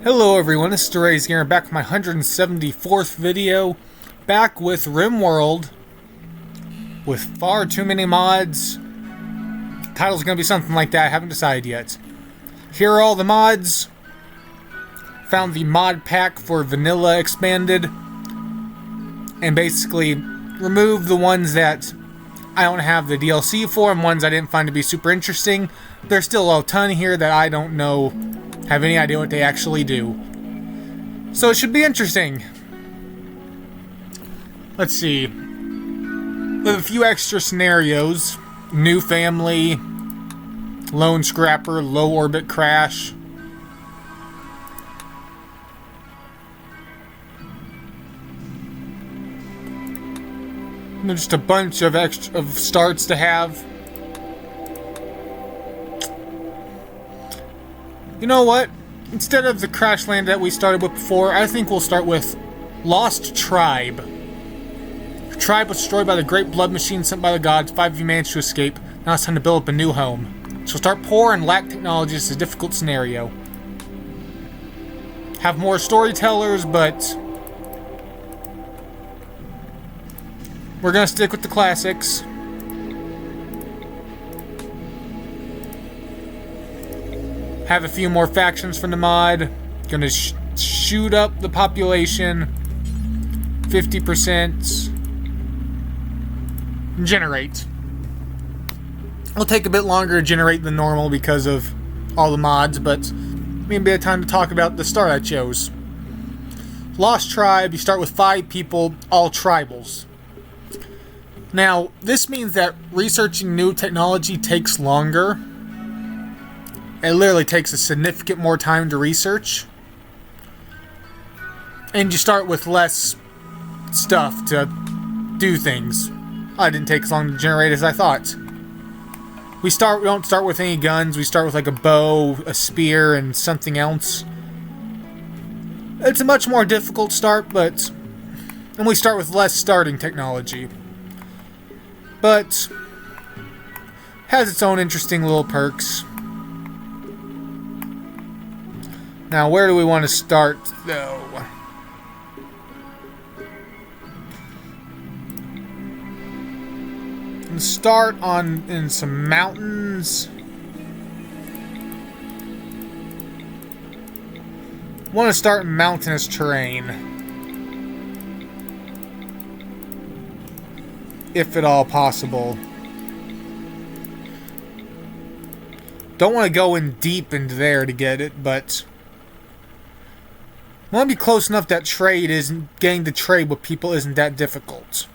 Hello everyone, this is RazedGamer back with my 174th video, back with Rimworld, with far too many mods. The title's gonna be something like that, I haven't decided yet. Here are all the mods. Found the mod pack for Vanilla Expanded, and basically removed the ones that I don't have the DLC for, and ones I didn't find to be super interesting. There's still a ton here that I don't know, have any idea what they actually do. So it should be interesting. Let's see. We have a few extra scenarios. New family, lone scrapper, low orbit crash. And just a bunch of starts to have. You know what? Instead of the crash land that we started with before, I think we'll start with Lost Tribe. The tribe was destroyed by the great blood machine sent by the gods. 5 of you managed to escape. Now it's time to build up a new home. So start poor and lack technology. It's a difficult scenario. Have more storytellers, but we're gonna stick with the classics. Have a few more factions from the mod. Gonna shoot up the population 50%. Generate. It'll take a bit longer to generate than normal because of all the mods, but maybe a time to talk about the start I chose. Lost Tribe, you start with 5 people, all tribals. Now, this means that researching new technology takes longer. It literally takes a significant more time to research. And you start with less stuff to do things. It didn't take as long to generate as I thought. We don't start with any guns. We start with like a bow, a spear, and something else. It's a much more difficult start, and we start with less starting technology. But has its own interesting little perks. Now, where do we want to start, though? Let's start in some mountains. Want to start in mountainous terrain, if at all possible. Don't want to go in deep into there to get it, but I want to be close enough that getting to trade with people isn't that difficult.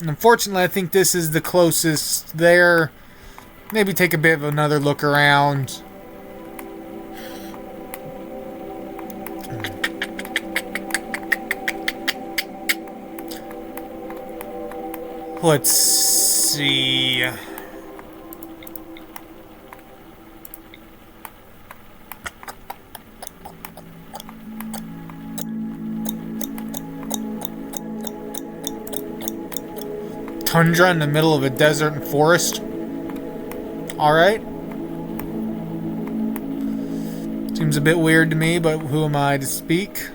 And unfortunately, I think this is the closest there. Maybe take a bit of another look around. Let's see. Tundra in the middle of a desert and forest. Alright. Seems a bit weird to me, but who am I to speak?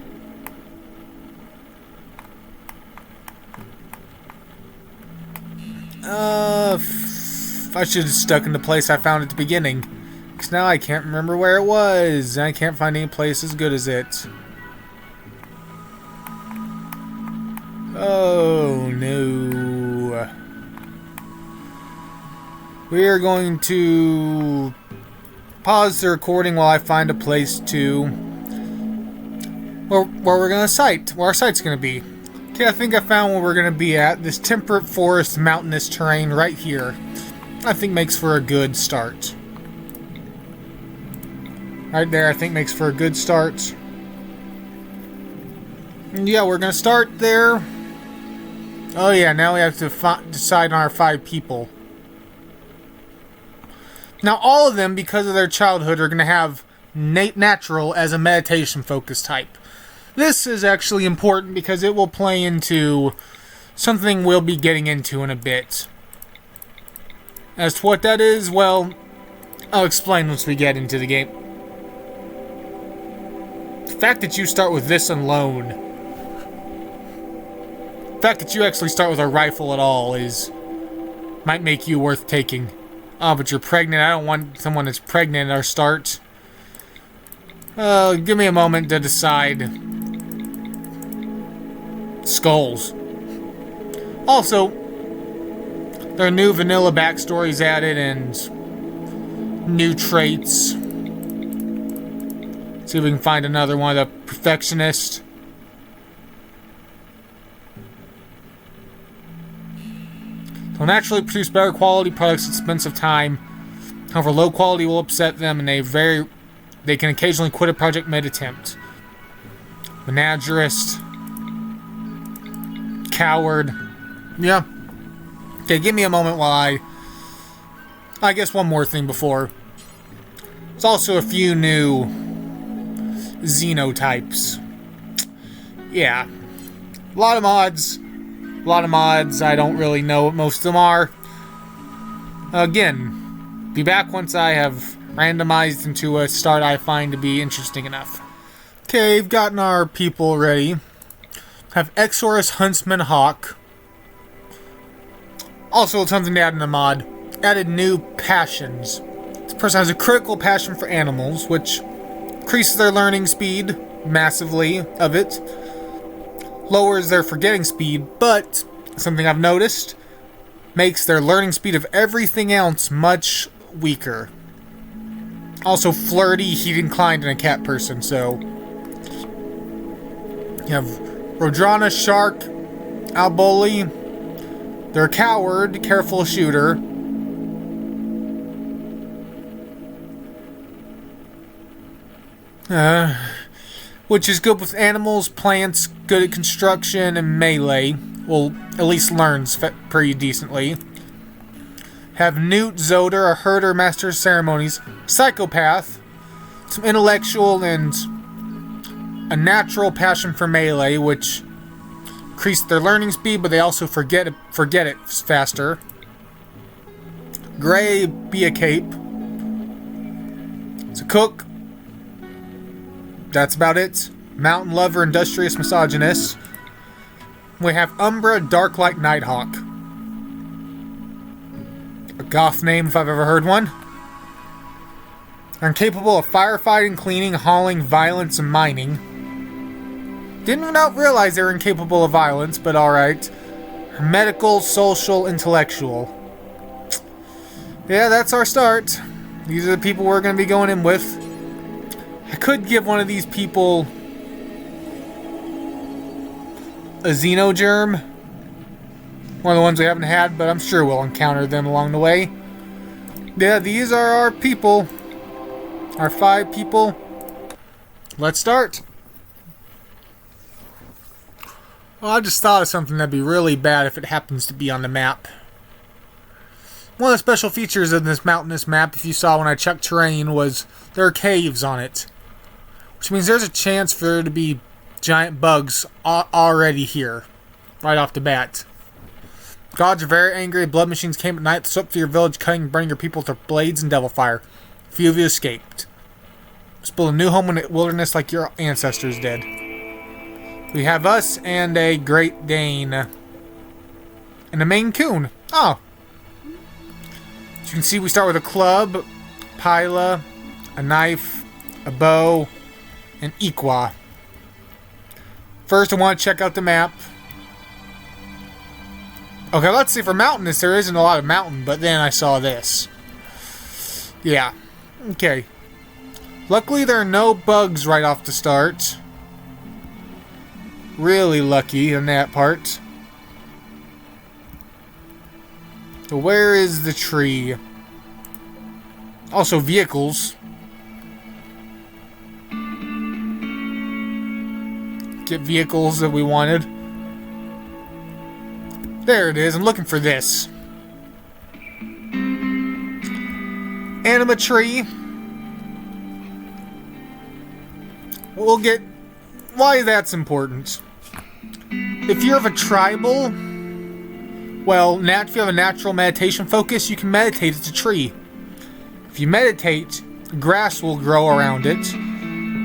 I should have stuck in the place I found at the beginning. Because now I can't remember where it was. And I can't find any place as good as it. Oh no. We are going to pause the recording while I find a place where we're going to site. Where our site's going to be. Okay, I think I found where we're going to be at. This temperate forest mountainous terrain right here. I think makes for a good start. Right there, I think makes for a good start. And yeah, we're going to start there. Oh yeah, now we have to decide on our 5 people. Now all of them, because of their childhood, are going to have natural as a meditation focus type. This is actually important because it will play into something we'll be getting into in a bit. As to what that is, well, I'll explain once we get into the game. The fact that you start with this alone, the fact that you actually start with a rifle at all might make you worth taking. Oh, but you're pregnant. I don't want someone that's pregnant at our start. Give me a moment to decide. Skulls. Also, there are new vanilla backstories added and new traits. See if we can find another one. The perfectionist. They'll naturally produce better quality products at the expense of time. However, low quality will upset them, and they can occasionally quit a project mid-attempt. Menagerist. Coward. Yeah. Okay, give me a moment while I guess one more thing before. There's also a few new xenotypes. Yeah. A lot of mods. I don't really know what most of them are. Again, be back once I have randomized into a start I find to be interesting enough. Okay, we've gotten our people ready. Have Exorus Huntsman Hawk. Also, something to add in the mod. Added new passions. This person has a critical passion for animals, which increases their learning speed massively of it. Lowers their forgetting speed, but something I've noticed makes their learning speed of everything else much weaker. Also flirty, heat inclined, and a cat person, so you have Rodrana Shark, Alboli. They're a coward, careful shooter. Which is good with animals, plants, good at construction, and melee. Well, at least learns pretty decently. Have Newt Zoder, a herder, master of ceremonies, psychopath, some intellectual, and a natural passion for melee, which increase their learning speed, but they also forget it faster. Gray, be a cape. It's a cook. That's about it. Mountain lover, industrious misogynist. We have Umbra, dark like Nighthawk. A goth name if I've ever heard one. Are incapable of firefighting, cleaning, hauling, violence, and mining. Didn't not realize they were incapable of violence, but alright. Medical, social, intellectual. Yeah, that's our start. These are the people we're going to be going in with. I could give one of these people a Xenogerm. One of the ones we haven't had, but I'm sure we'll encounter them along the way. Yeah, these are our people. Our 5 people. Let's start. Well, I just thought of something that'd be really bad if it happens to be on the map. One of the special features of this mountainous map, if you saw when I checked terrain, was there are caves on it. Which means there's a chance for there to be giant bugs already here. Right off the bat. Gods are very angry. Blood machines came at night, swept through your village, cutting and burning your people with their blades and devil fire. Few of you escaped. Just build a new home in the wilderness like your ancestors did. We have us and a Great Dane. And a Maine Coon. Oh. As you can see, we start with a club, pila, a knife, a bow, and Iqua. First, I want to check out the map. Okay, let's see. For mountainous, there isn't a lot of mountain, but then I saw this. Yeah. Okay. Luckily, there are no bugs right off the start. Really lucky in that part. So where is the tree? Also, vehicles. Get vehicles that we wanted. There it is. I'm looking for this. Anima tree. We'll get why that's important. If you're of a tribal, well, if you have a natural meditation focus, you can meditate at the tree. If you meditate, grass will grow around it.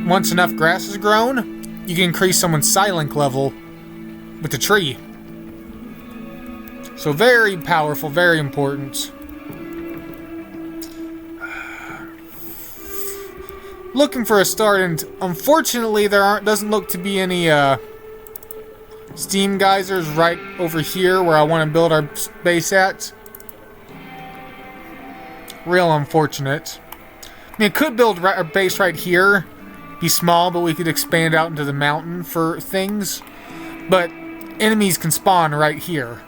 Once enough grass is grown, you can increase someone's silent level with the tree. So very powerful, very important. Looking for a start, and unfortunately there doesn't look to be any steam geysers right over here where I want to build our base at. Real unfortunate. I mean, I could build our base right here. Be small, but we could expand out into the mountain for things. But enemies can spawn right here.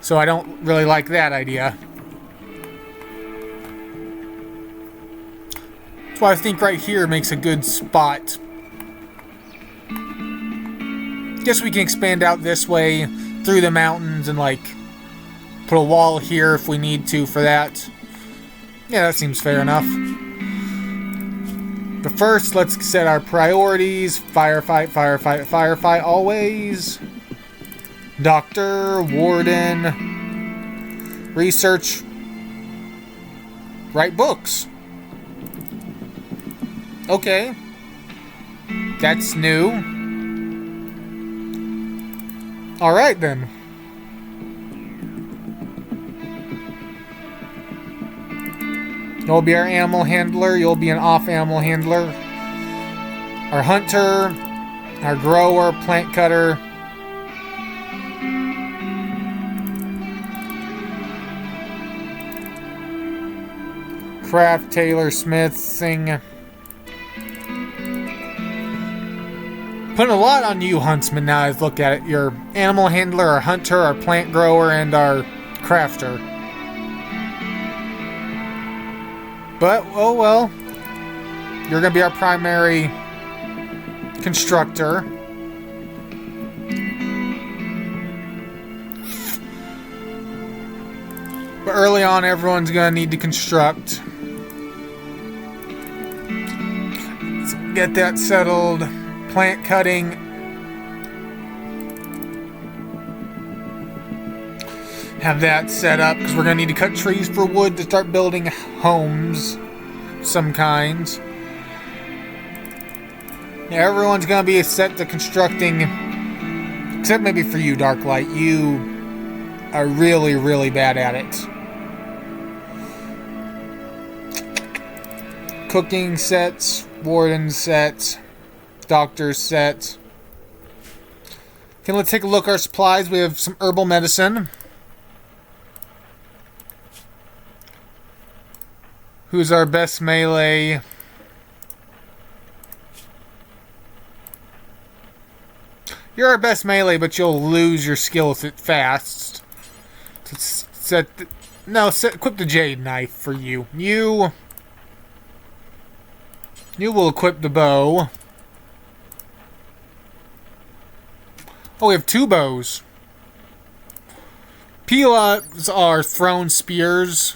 So I don't really like that idea. That's why I think right here makes a good spot. Guess we can expand out this way through the mountains and like put a wall here if we need to for that. Yeah, that seems fair enough. But first, let's set our priorities. Firefight, firefight, firefight always. Doctor, warden, research, write books. Okay. That's new. Alright then. You'll be our animal handler. You'll be an off animal handler. Our hunter. Our grower. Plant cutter. Craft, tailor, smith, thing. Putting a lot on you, huntsman, now I look at it. Your animal handler, our hunter, our plant grower, and our crafter. But, oh well. You're going to be our primary constructor. But early on, everyone's going to need to construct. Let's get that settled. Plant cutting. Have that set up because we're going to need to cut trees for wood to start building homes. Some kind. Yeah, everyone's going to be set to constructing. Except maybe for you, Darklight. You are really, really bad at it. Cooking sets. Warden sets. Doctor set. Okay, let's take a look at our supplies. We have some herbal medicine. Who's our best melee? You're our best melee, but you'll lose your skill with it fast. Let's set equip the jade knife for you. You will equip the bow. Oh, we have two bows. Pilas are thrown spears.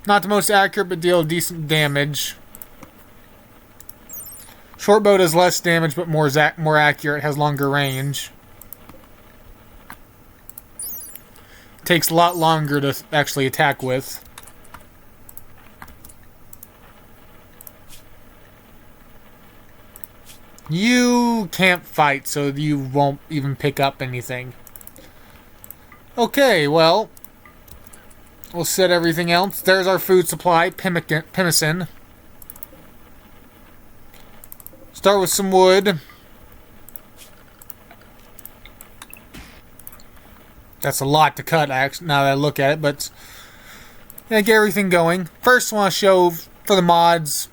Not the most accurate, but deal decent damage. Short bow does less damage, but more accurate, has longer range. Takes a lot longer to actually attack with. You can't fight, so you won't even pick up anything. Okay, well, we'll set everything else. There's our food supply, pemmican. Start with some wood. That's a lot to cut, actually, now that I look at it, but yeah, get everything going. First, I want to show for the mods.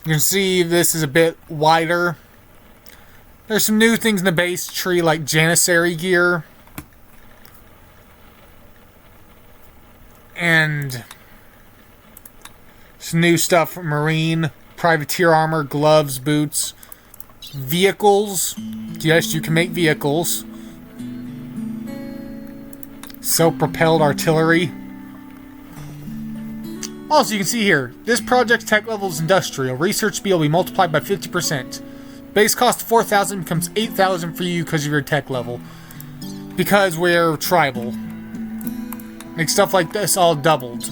You can see this is a bit wider. There's some new things in the base tree, like Janissary gear. And some new stuff from Marine, Privateer armor, gloves, boots, vehicles. Yes, you can make vehicles. Self-propelled artillery. Also, you can see here, this project's tech level is industrial. Research speed will be multiplied by 50%. Base cost of 4,000 becomes 8,000 for you because of your tech level. Because we're tribal. Make stuff like this all doubled.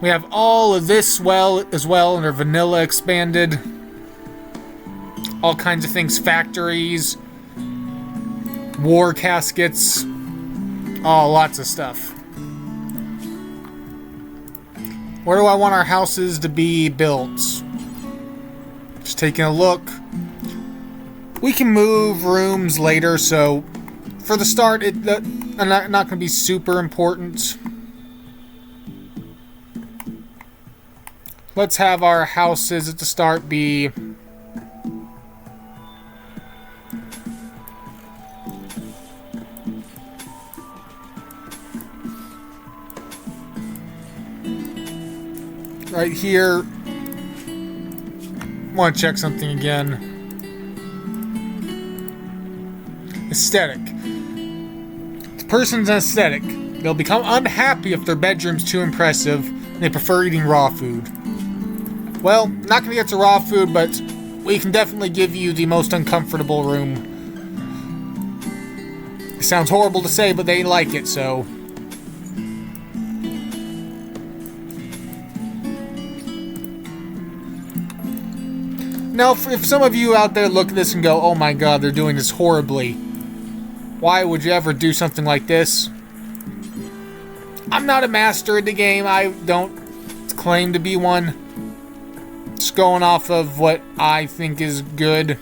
We have all of this as well under Vanilla Expanded. All kinds of things, factories, war caskets, lots of stuff. Where do I want our houses to be built? Just taking a look. We can move rooms later, so for the start, it's not going to be super important. Let's have our houses at the start be... right here. I want to check something again. Aesthetic. The person's aesthetic. They'll become unhappy if their bedroom's too impressive and they prefer eating raw food. Well, not gonna get to raw food, but we can definitely give you the most uncomfortable room. It sounds horrible to say, but they like it, so... Now, if some of you out there look at this and go, oh my god, they're doing this horribly. Why would you ever do something like this? I'm not a master at the game. I don't claim to be one. Just going off of what I think is good.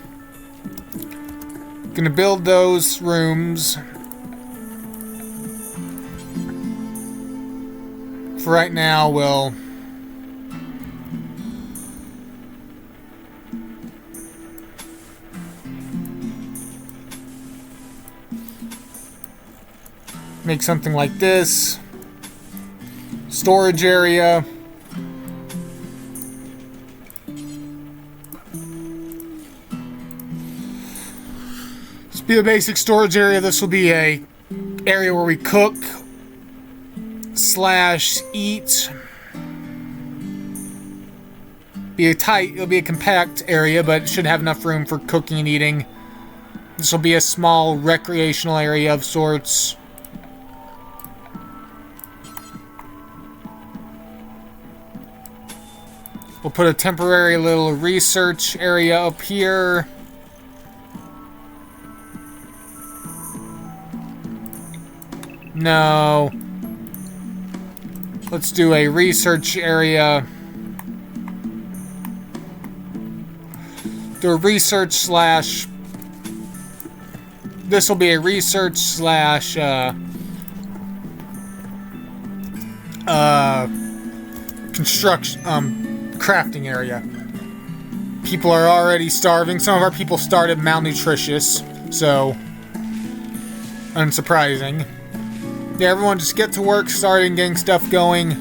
Gonna build those rooms. For right now, we'll... make something like this. Storage area. This will be a basic storage area. This will be a area where we cook / eat. It'll be a compact area, but it should have enough room for cooking and eating. This will be a small recreational area of sorts. We'll put a temporary little research area up here. No. Let's do a research area. Do a research / this will be a research / construction, crafting area. People are already starving. Some of our people started malnutritious, so unsurprising. Yeah, everyone just get to work, starting getting stuff going.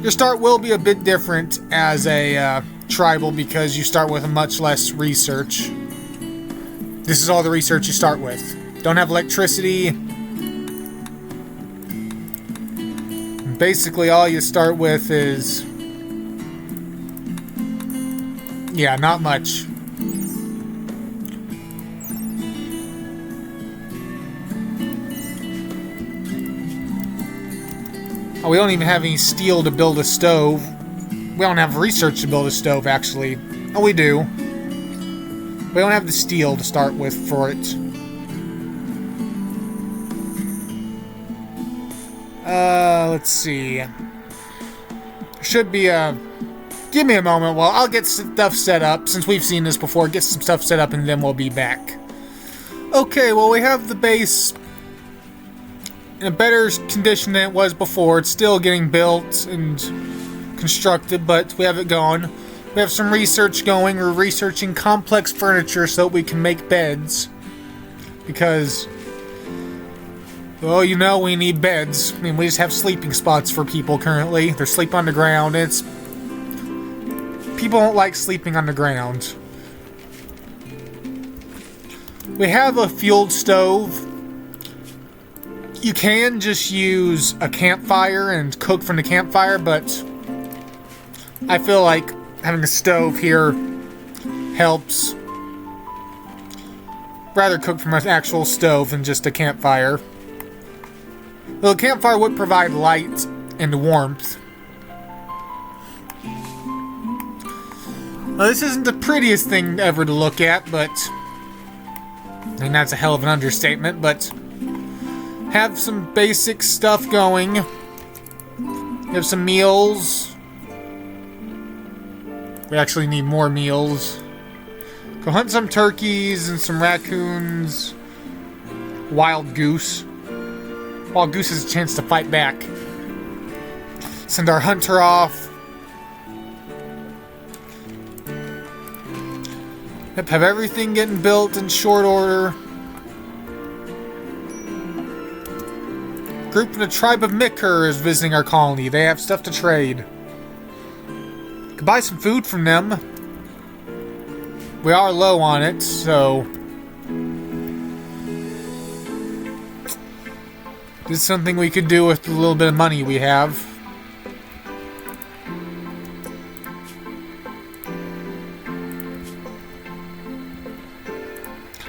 Your start will be a bit different as a tribal because you start with much less research. This is all the research you start with. Don't have electricity. Basically, all you start with is... yeah, not much. Oh, we don't even have any steel to build a stove. We don't have research to build a stove, actually. Oh, we do. We don't have the steel to start with for it. Let's see. Should be a... give me a moment while I'll get stuff set up. Since we've seen this before, get some stuff set up and then we'll be back. Okay, well, we have the base in a better condition than it was before. It's still getting built and constructed, but we have it going. We have some research going. We're researching complex furniture so that we can make beds. Because, well, you know we need beds. I mean, we just have sleeping spots for people currently. They're sleeping on the ground. People don't like sleeping on the ground. We have a fueled stove. You can just use a campfire and cook from the campfire, but I feel like having a stove here helps. Rather cook from an actual stove than just a campfire. Well, a campfire would provide light and warmth. Well, this isn't the prettiest thing ever to look at, but... I mean, that's a hell of an understatement, but... Have some basic stuff going. Have some meals. We actually need more meals. Go hunt some turkeys and some raccoons. Wild goose. Wild goose has a chance to fight back. Send our hunter off. Yep, have everything getting built in short order. Group in the tribe of Mikur is visiting our colony. They have stuff to trade. Could buy some food from them. We are low on it, so... This is something we could do with the little bit of money we have.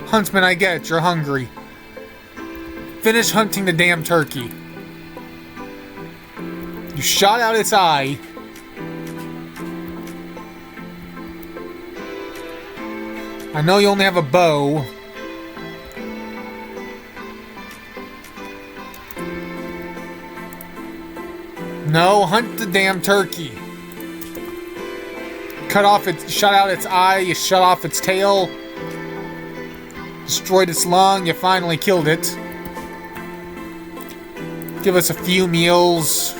Huntsman, I get it. You're hungry. Finish hunting the damn turkey. You shot out its eye. I know you only have a bow. No, hunt the damn turkey. Cut off its, shot out its eye, you shut off its tail. Destroyed its lung, you finally killed it. Give us a few meals.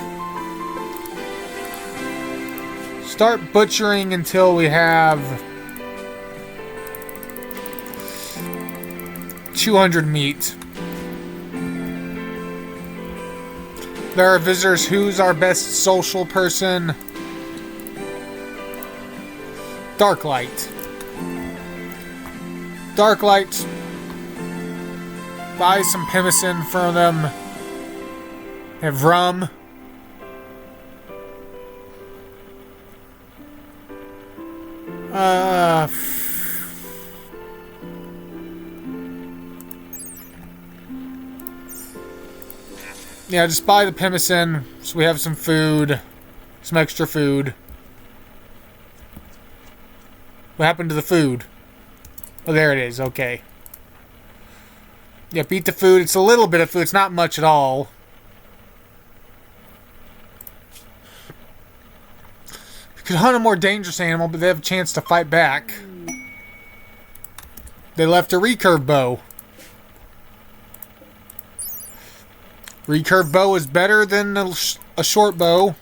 Start butchering until we have 200 meat. There are visitors. Who's our best social person? Darklight. Darklight. Buy some pemmican from them. Have rum. Yeah, just buy the pemmican so we have some food. Some extra food. What happened to the food? Oh, there it is. Okay. Yep, eat the food. It's a little bit of food. It's not much at all. We could hunt a more dangerous animal, but they have a chance to fight back. They left a recurve bow. Recurve bow is better than a short bow.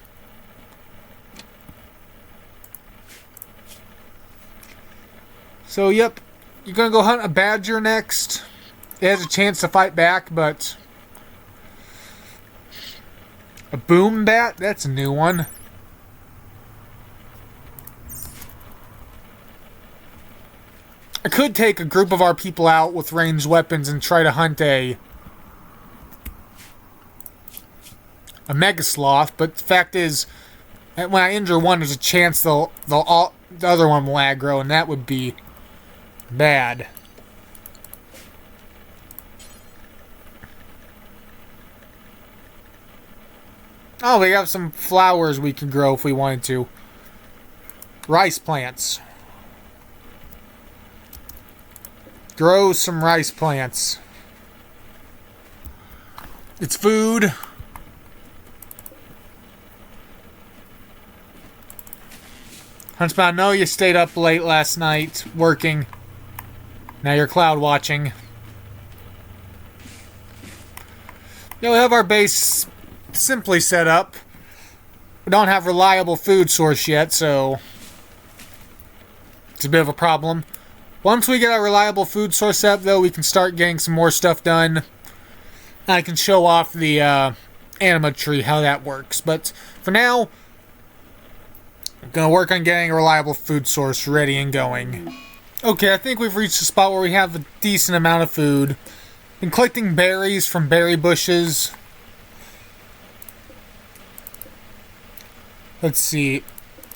So, yep. You're gonna go hunt a badger next. It has a chance to fight back, but... A boom bat? That's a new one. I could take a group of our people out with ranged weapons and try to hunt a mega sloth, but the fact is that when I injure one, there's a chance the other one will aggro, and that would be bad. Oh, we have some flowers we can grow if we wanted to. Rice plants. Grow some rice plants. It's food. Huntsman, I know you stayed up late last night working. Now you're cloud watching. We have our base simply set up. We don't have reliable food source yet, so it's a bit of a problem. Once we get our reliable food source up, though, we can start getting some more stuff done. I can show off the anima tree, how that works. But for now, I'm going to work on getting a reliable food source ready and going. Okay, I think we've reached a spot where we have a decent amount of food. Been collecting berries from berry bushes. Let's see.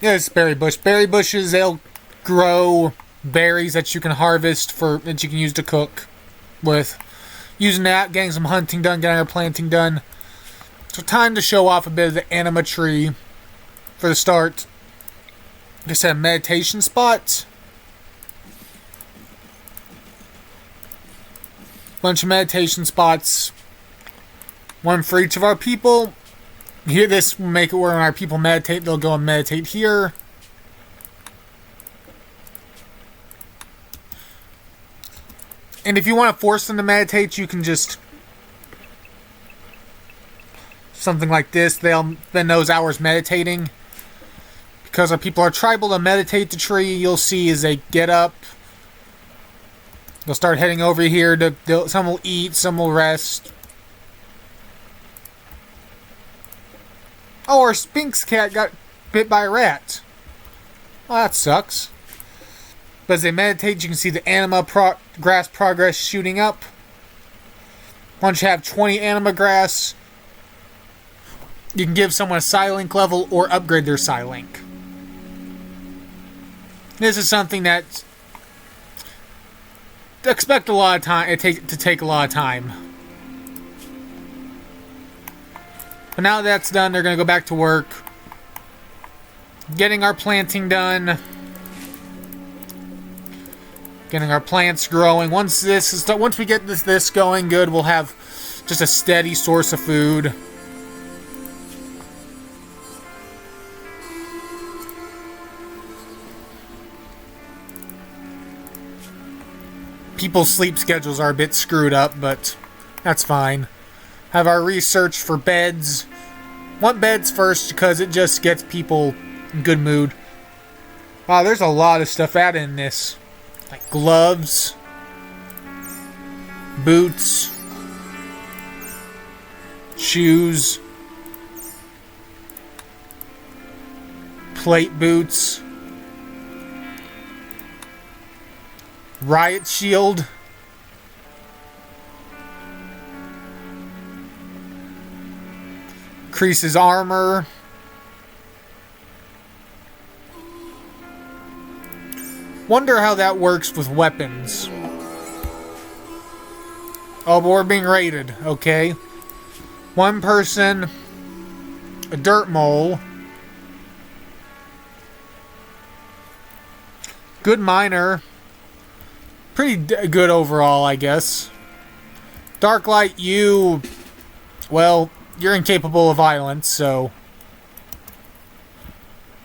Yeah, it's berry bush. Berry bushes, they'll grow berries that you can harvest that you can use to cook with. Using that, getting some hunting done, getting our planting done. So time to show off a bit of the anima tree for the start. Just a meditation spot. Bunch of meditation spots. One for each of our people. Here, this will make it where when our people meditate, they'll go and meditate here. And if you want to force them to meditate, you can just... something like this. They'll spend those hours meditating. Because our people are tribal to meditate the tree, you'll see as they get up, they'll start heading over here. Some will eat, some will rest. Oh, our Sphinx cat got bit by a rat. Well, that sucks. But as they meditate, you can see the anima grass progress shooting up. Once you have 20 anima grass, you can give someone a Psylink level or upgrade their Psylink. This is something that expect a lot of time. To take a lot of time. But now that's done, they're going to go back to work. Getting our planting done. Getting our plants growing. Once we get this going good, we'll have just a steady source of food. People's sleep schedules are a bit screwed up, but that's fine. Have our research for beds. Want beds first because it just gets people in good mood. Wow, there's a lot of stuff added in this. Like gloves, boots, shoes, plate boots, riot shield, increases armor, wonder how that works with weapons. Oh, but we're being raided, okay. One person, a dirt mole, good miner, pretty good overall, I guess. Darklight, well, you're incapable of violence, so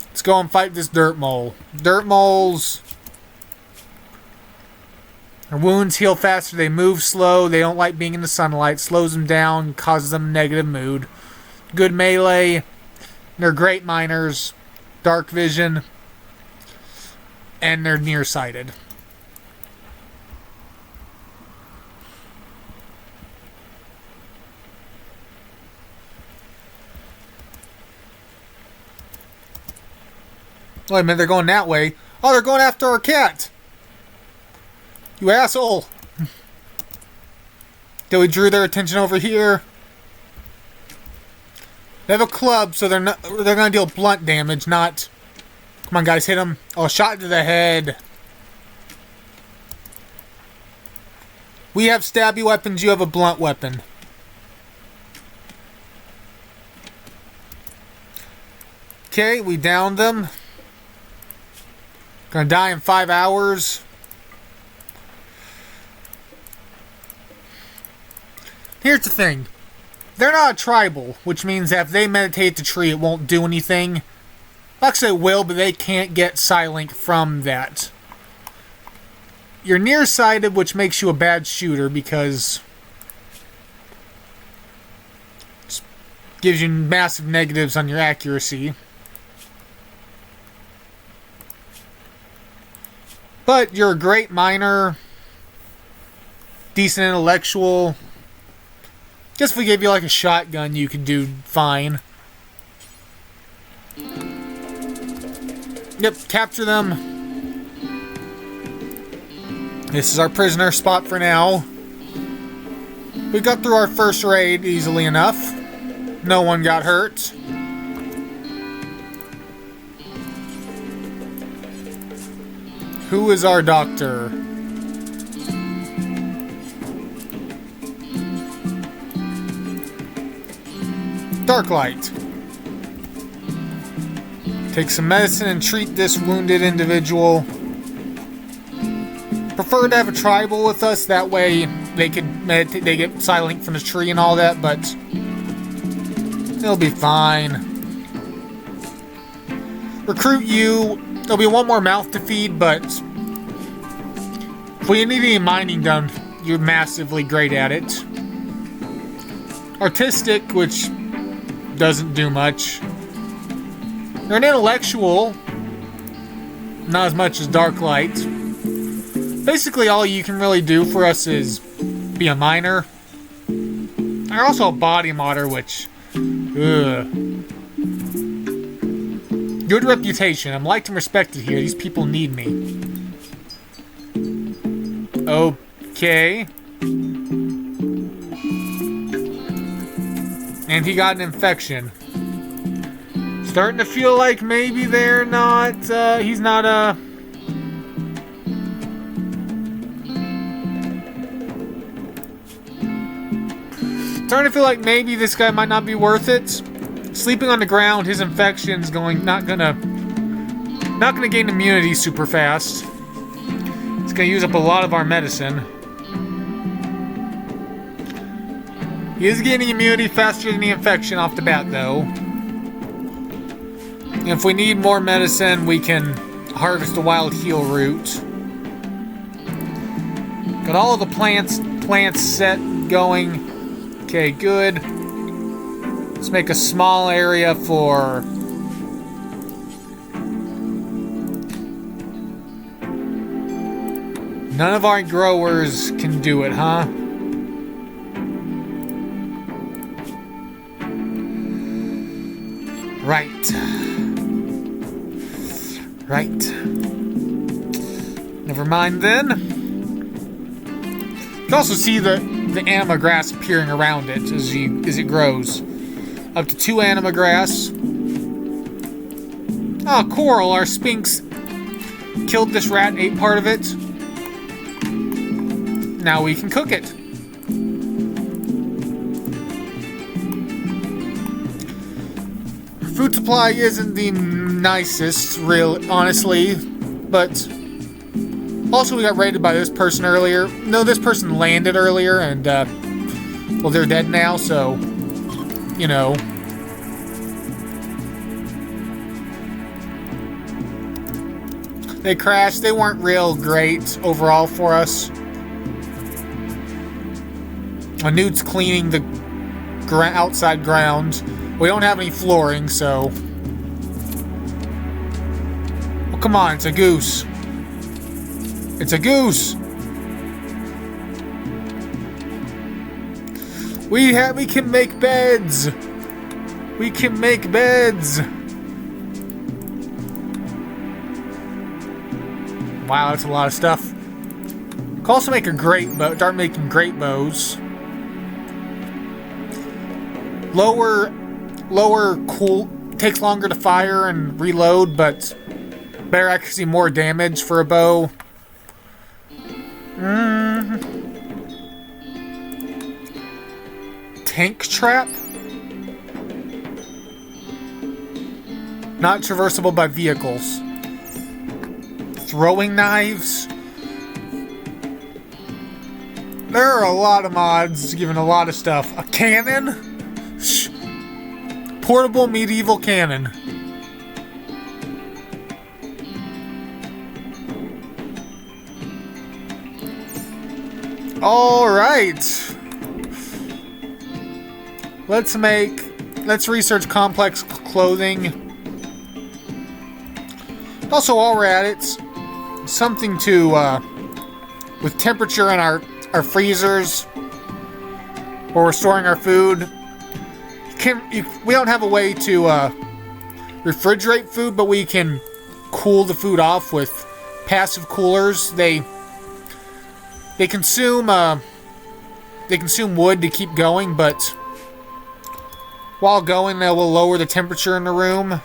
let's go and fight this dirt mole. Dirt moles, their wounds heal faster, they move slow, they don't like being in the sunlight, slows them down, causes them a negative mood. Good melee, they're great miners, dark vision, and they're nearsighted. Wait a minute, they're going that way. Oh, they're going after our cat! You asshole! Then we drew their attention over here. They have a club, so they're gonna deal blunt damage, not... Come on, guys, hit them. Oh, shot to the head. We have stabby weapons, you have a blunt weapon. Okay, we downed them. Gonna die in 5 hours. Here's the thing. They're not a tribal, which means that if they meditate the tree, it won't do anything. Actually, it will, but they can't get Psylink from that. You're nearsighted, which makes you a bad shooter because it gives you massive negatives on your accuracy. But you're a great miner, decent intellectual. Guess if we gave you like a shotgun, you could do fine. Yep, capture them. This is our prisoner spot for now. We got through our first raid easily enough. No one got hurt. Who is our doctor? Darklight. Take some medicine and treat this wounded individual. Prefer to have a tribal with us, that way they could meditate, they get silent from the tree and all that, but it'll be fine. Recruit you. There'll be one more mouth to feed, but if we need any mining done, you're massively great at it. Artistic, which doesn't do much. You're an intellectual, not as much as Dark Light. Basically, all you can really do for us is be a miner. You're also a body modder, which, good reputation. I'm liked and respected here. These people need me. Okay. And he got an infection. Starting to feel like maybe they're not, he's not, starting to feel like maybe this guy might not be worth it. Sleeping on the ground, his infection's not gonna gain immunity super fast. It's gonna use up a lot of our medicine. He is gaining immunity faster than the infection off the bat, though. If we need more medicine, we can harvest a wild heal root. Got all of the plants set going. Okay, good. Let's make a small area for... None of our growers can do it, huh? Right. Never mind then. You can also see the anima grass appearing around it as it grows. Up to 2 anima grass. Ah, coral. Our sphinx killed this rat and ate part of it. Now we can cook it. Food supply isn't the nicest, honestly, but also we got raided by this person earlier. No, this person landed earlier, and well, they're dead now, so you know. They crashed. They weren't real great overall for us. Newt's cleaning the outside ground. We don't have any flooring, so... Oh, come on, it's a goose. It's a goose! We can make beds! We can make beds! Wow, that's a lot of stuff. Can also make a great bow. Start making great bows. Lower cool, takes longer to fire and reload, but better accuracy, more damage for a bow. Tank trap? Not traversable by vehicles. Throwing knives? There are a lot of mods giving a lot of stuff. A cannon? Portable medieval cannon. Alright. Let's research complex clothing. Also, while we're at it, something to, with temperature in our freezers, where we're storing our food. We don't have a way to refrigerate food, but we can cool the food off with passive coolers. They consume wood to keep going, but while going, they will lower the temperature in the room.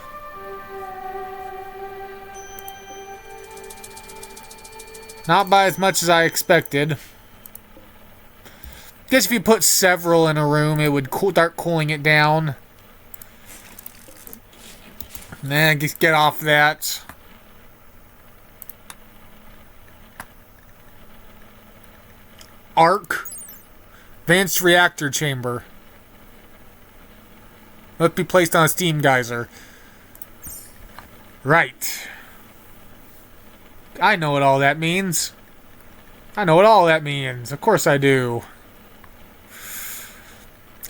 Not by as much as I expected. I guess if you put several in a room, it would start cooling it down. Nah, get off that. Arc. Advanced reactor chamber. Must be placed on a steam geyser. Right. I know what all that means. I know what all that means. Of course I do.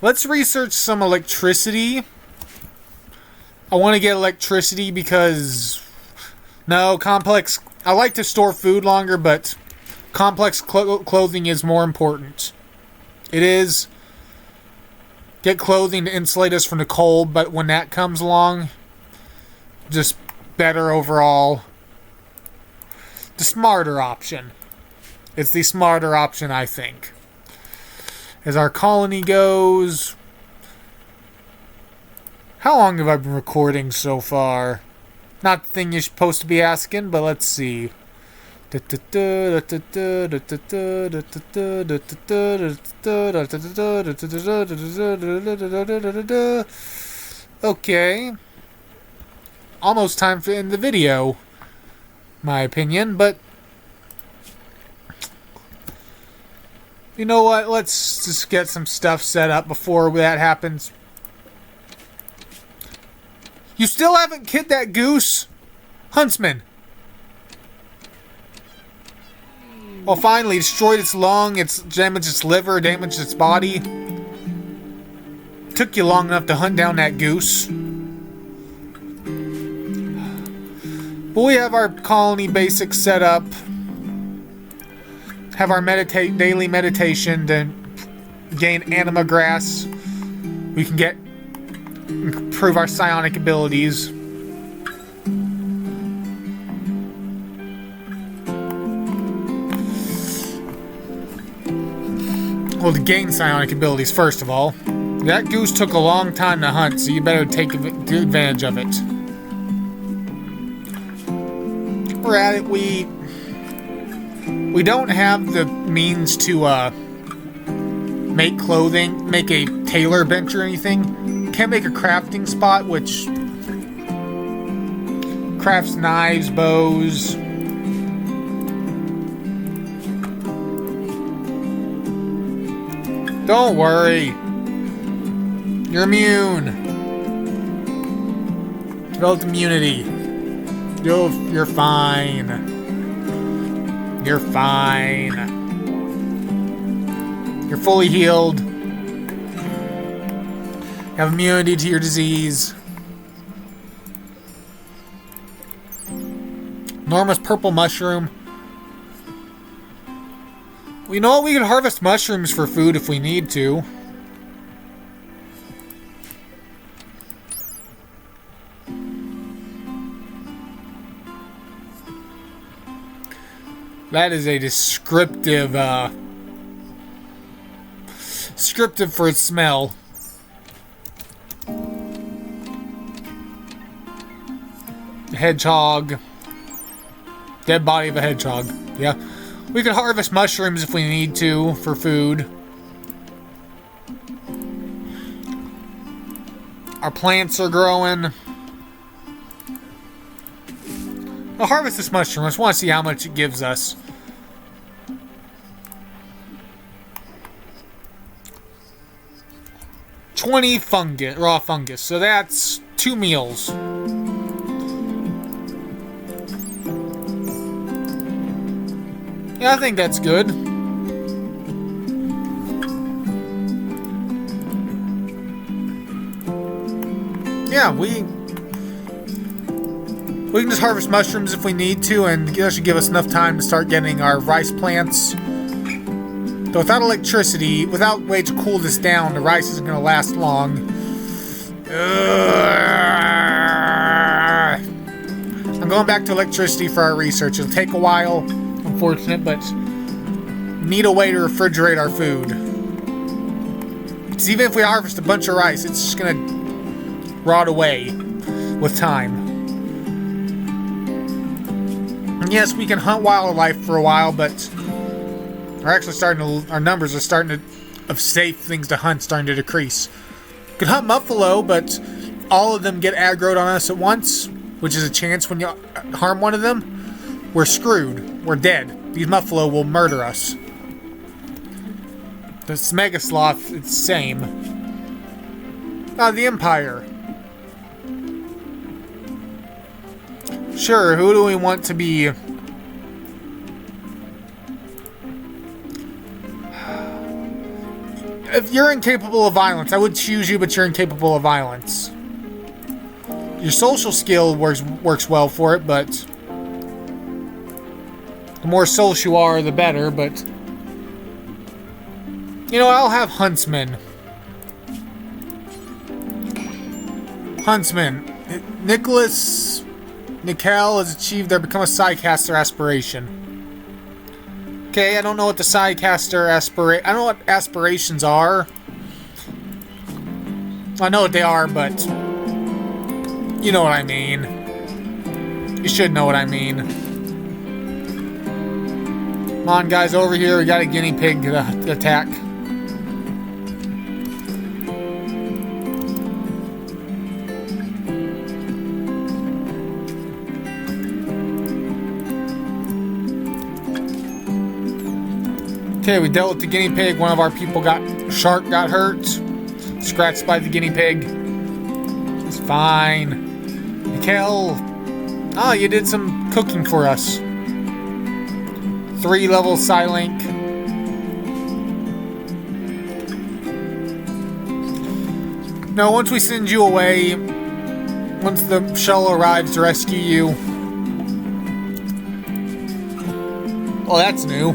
Let's research some electricity. I want to get electricity because... No, complex... I like to store food longer, but complex clothing is more important. It is. Get clothing to insulate us from the cold, but when that comes along, just better overall. The smarter option. It's the smarter option, I think. As our colony goes... How long have I been recording so far? Not the thing you're supposed to be asking, but let's see. Okay. Almost time to end the video. My opinion, but... You know what? Let's just get some stuff set up before that happens. You still haven't killed that goose? Huntsman. Well, finally, destroyed its lung, it's damaged its liver, damaged its body. Took you long enough to hunt down that goose. But we have our colony basics set up. Have our daily meditation to gain anima grass. We can improve our psionic abilities. Well, to gain psionic abilities, first of all. That goose took a long time to hunt, so you better take advantage of it. We're at it. We don't have the means to make clothing, make a tailor bench or anything. Can't make a crafting spot, which crafts knives, bows. Don't worry. You're immune. Developed immunity. You're fine. You're fine. You're fully healed. You have immunity to your disease. Enormous purple mushroom. You know what? We can harvest mushrooms for food if we need to. That is a descriptive for its smell. Hedgehog. Dead body of a hedgehog. Yeah. We can harvest mushrooms if we need to for food. Our plants are growing. I'll harvest this mushroom. I just want to see how much it gives us. $20 raw fungus. So that's 2 meals. Yeah, I think that's good. Yeah, we can just harvest mushrooms if we need to, and that should give us enough time to start getting our rice plants. But without electricity, without way to cool this down, the rice isn't going to last long. I'm going back to electricity for our research. It'll take a while, unfortunate, but need a way to refrigerate our food. Because even if we harvest a bunch of rice, it's just going to rot away with time. Yes, we can hunt wildlife for a while, but our numbers are of safe things to hunt starting to decrease. We can hunt buffalo, but all of them get aggroed on us at once, which is a chance when you harm one of them, we're screwed. We're dead. These Muffalo will murder us. This Mega Sloth, it's the same. The Empire. Sure, who do we want to be? If you're incapable of violence, I would choose you, but you're incapable of violence. Your social skill works well for it, but the more social you are, the better, but you know, I'll have Huntsman. Huntsman. Nicholas Nickel has achieved their become a Psycaster aspiration. Okay, I don't know what the Psycaster I don't know what aspirations are. I know what they are, but you know what I mean. You should know what I mean. Come on, guys, over here. We got a guinea pig to attack. Okay, we dealt with the guinea pig. One of our people shark got hurt. Scratched by the guinea pig. It's fine. Mikhail. Oh, you did some cooking for us. 3-level Psylink. No, once we send you away, once the shuttle arrives to rescue you. Oh, that's new.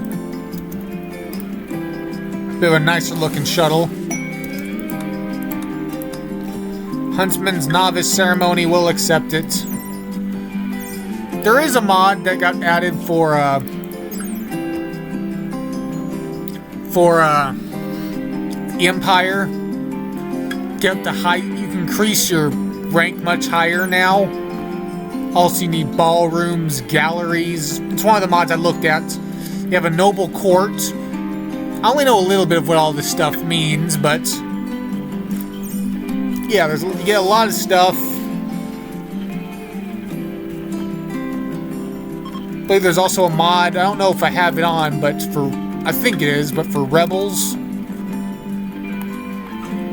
Bit of a nicer looking shuttle. Huntsman's Novice Ceremony will accept it. There is a mod that got added for Empire. Get the height. You can increase your rank much higher now. Also, you need ballrooms, galleries. It's one of the mods I looked at. You have a noble court. I only know a little bit of what all this stuff means, but yeah, you get a lot of stuff. I believe there's also a mod. I don't know if I have it on, but I think it is, but for Rebels.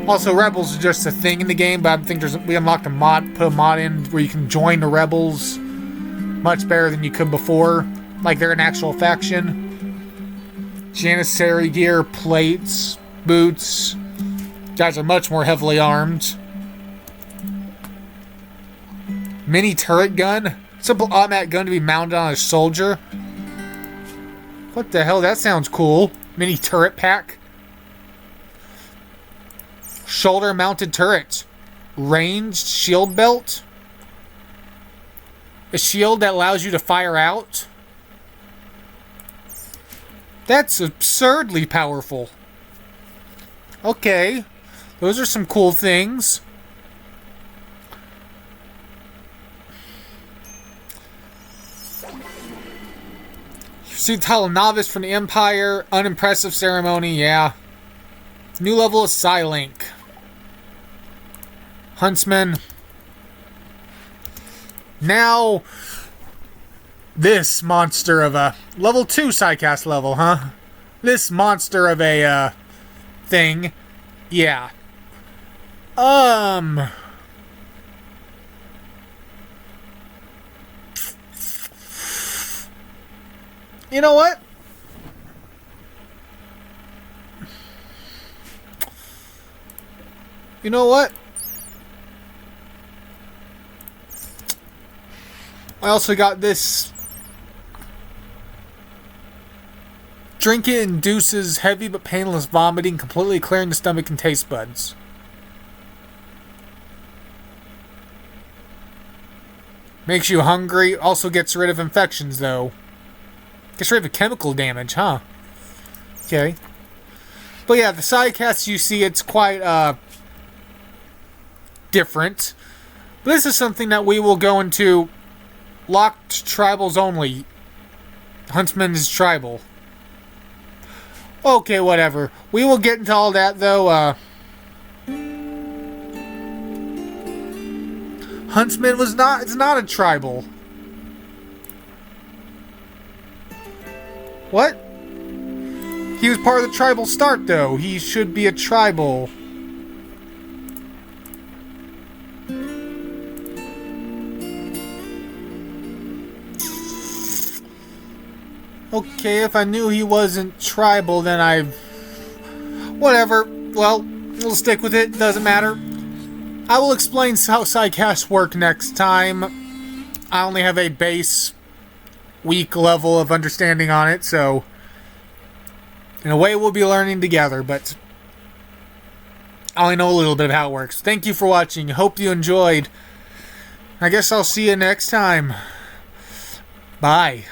Also, Rebels is just a thing in the game, but I think we unlocked put a mod in where you can join the Rebels much better than you could before. Like they're an actual faction. Janissary gear, plates, boots. Guys are much more heavily armed. Mini turret gun. Simple automatic gun to be mounted on a soldier. What the hell? That sounds cool. Mini turret pack. Shoulder mounted turret. Ranged shield belt. A shield that allows you to fire out. That's absurdly powerful. Okay. Those are some cool things. See the title Novice from the Empire. Unimpressive ceremony, yeah. New level of Psylink. Huntsman. Now, this monster of a level 2 Psycast level, huh? This monster of a thing. Yeah. You know what? You know what? I also got this. Drink it induces heavy but painless vomiting, completely clearing the stomach and taste buds. Makes you hungry. Also gets rid of infections, though. Gets rid of chemical damage, huh? Okay. But yeah, the sidecast you see, it's quite different. But this is something that we will go into. Locked tribals only. Huntsman's tribal. Okay, whatever. We will get into all that, though. Huntsman was not... It's not a tribal. What? He was part of the tribal start, though. He should be a tribal. Okay, if I knew he wasn't tribal, then I... Whatever. Well, we'll stick with it. Doesn't matter. I will explain how sidecasts work next time. I only have a base, weak level of understanding on it, so... In a way, we'll be learning together, but... I only know a little bit of how it works. Thank you for watching. Hope you enjoyed. I guess I'll see you next time. Bye.